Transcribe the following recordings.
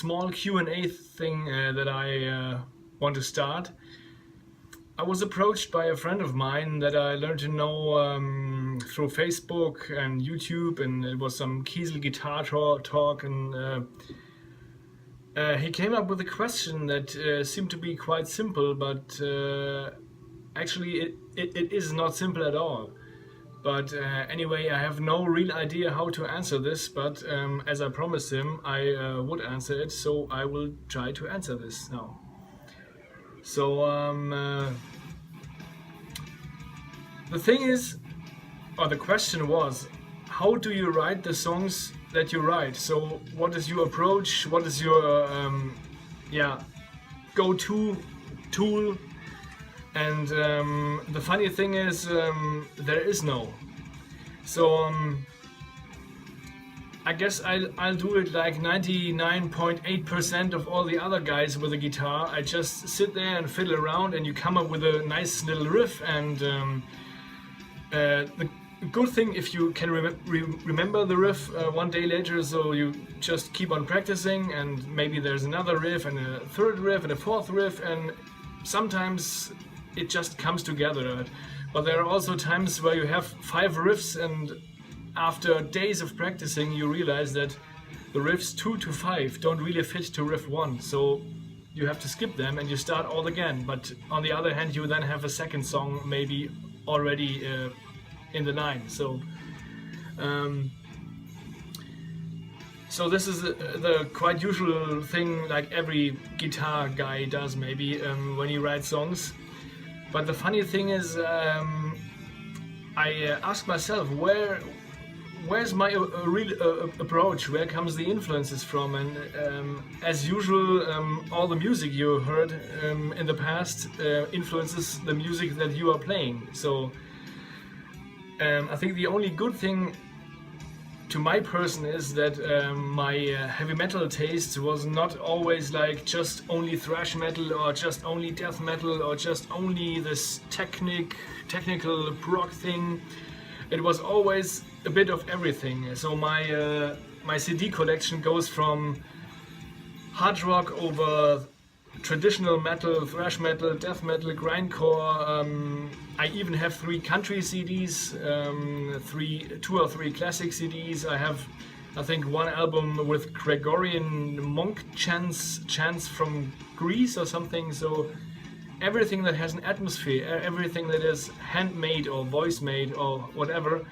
small Q&A thing that I want to start. I was approached by a friend of mine that I learned to know through Facebook and YouTube, and it was some Kiesel guitar talk, and he came up with a question that seemed to be quite simple, but actually it is not simple at all. But anyway, I have no real idea how to answer this, but as I promised him, I would answer it, so I will try to answer this now. So the thing is, or the question was, how do you write the songs that you write? So what is your approach? What is your go-to tool? And the funny thing is, there is no. So I guess I'll do it like 99.8% of all the other guys with a guitar. I just sit there and fiddle around, and you come up with a nice little riff. And the good thing, if you can remember the riff one day later, so you just keep on practicing, and maybe there's another riff and a third riff and a fourth riff, and sometimes it just comes together. But there are also times where you have 5 riffs, and after days of practicing you realize that the riffs 2 to 5 don't really fit to riff 1, so you have to skip them and you start all again. But on the other hand, you then have a second song maybe already in the 9. So this is the quite usual thing, like every guitar guy does maybe when he writes songs. But the funny thing is, I ask myself, where's my real approach? Where comes the influences from? And as usual, all the music you heard in the past influences the music that you are playing. So I think the only good thing to my person is that my heavy metal taste was not always like just only thrash metal or just only death metal or just only this technical prog thing. It was always a bit of everything. So my CD collection goes from hard rock over traditional metal, thrash metal, death metal, grindcore. I even have 3 country CDs, 2 or 3 classic CDs. I have, I think, 1 album with Gregorian monk chants from Greece or something. So everything that has an atmosphere, everything that is handmade or voice made or whatever,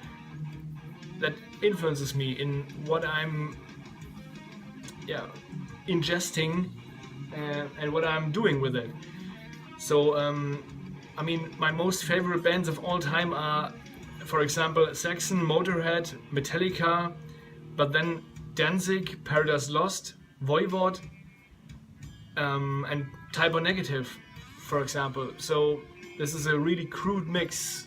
that influences me in what I'm ingesting and what I'm doing with it. So I mean, my most favorite bands of all time are, for example, Saxon, Motorhead, Metallica, but then Danzig, Paradise Lost, Voivod, and Type O Negative, for example. So this is a really crude mix.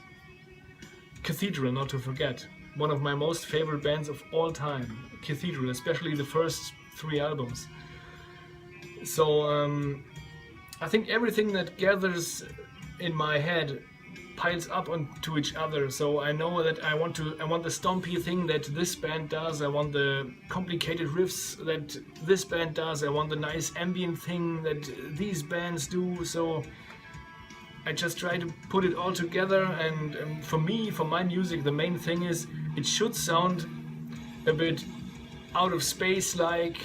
Cathedral, not to forget, one of my most favorite bands of all time. Cathedral, especially the first 3 albums. So I think everything that gathers in my head piles up onto each other. So I know that I want the stompy thing that this band does. I want the complicated riffs that this band does. I want the nice ambient thing that these bands do. So I just try to put it all together. And for me, for my music, the main thing is it should sound a bit out of space, like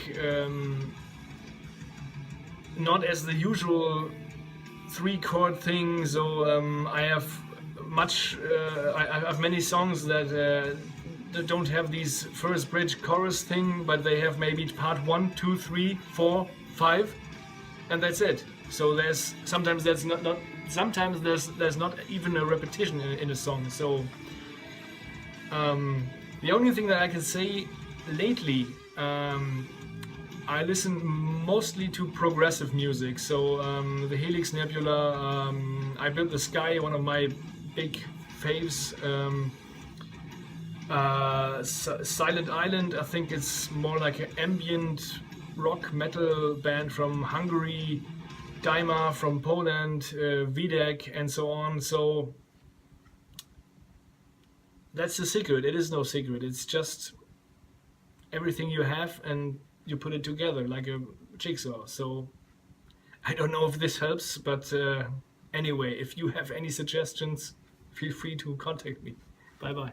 not as the usual 3-chord thing. So I have I have many songs that don't have these first bridge chorus thing, but they have maybe part 1, 2, 3, 4, 5, and that's it. So sometimes there's not even a repetition in a song. So the only thing that I can say lately, I listen mostly to progressive music. So the Helix Nebula, I Built the Sky, one of my big faves. Silent Island, I think it's more like an ambient rock metal band from Hungary. Daima from Poland, Videk, and so on. So that's the secret. It is no secret. It's just everything you have and you put it together like a Jigsaw. So I don't know if this helps, but anyway, if you have any suggestions, feel free to contact me. Bye bye.